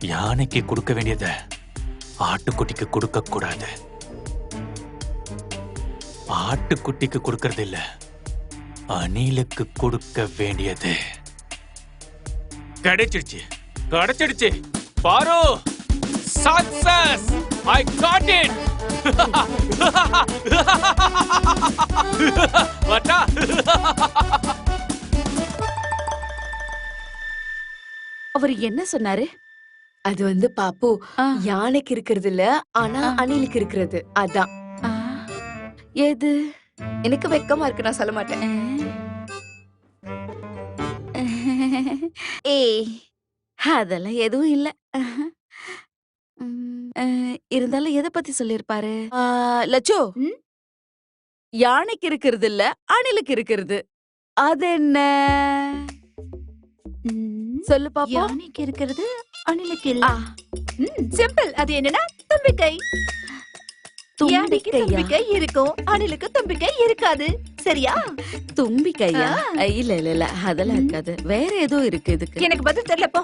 யானைக்கு கொடுக்க வேண்டியத ஆட்டுக்குட்டிக்கு கொடுக்க கூடாது. ஆட்டுக்குட்டிக்கு கொடுக்கறது இல்ல, அணிலுக்கு கொடுக்க வேண்டியது. கிடைச்சிடுச்சு கிடைச்சிடுச்சு பாரு. Success, I got it. வட்டா. அவர் என்ன சொன்னாரு? அது பாப்பு, யானைக்கு இருக்கிறது இல்ல, ஆனா அணிலுக்கு இருக்கிறது. அதான். எது? எனக்கு வெக்கமா இருக்கு, நான் சொல்ல மாட்டேன். ஏய், அதெல்லாம் எதுவும் இல்ல. இருந்தாலும் எதை பத்தி சொல்லிருப்பாரு? லட்சோ, யானைக்கு இருக்கிறது இல்ல, அணிலுக்கு இருக்கிறது. அது என்ன? சொல்லு பாப்போம். யானைக்கு இருக்கிறது, அணிலுக்கு இல்ல. சிம்பிள். அது என்னன்னா தும்பிக்கை. யானைக்கு தும்பிக்கை இருக்கும், அணிலுக்கு தும்பிக்கை இருக்காது. சரியா? தும்பிக்கையா? இல்ல இல்ல இல்ல, அதெல்லாம் இருக்காது. வேற ஏதோ இருக்கு இதுக்கு. எனக்கு பதில் தெரியல போ.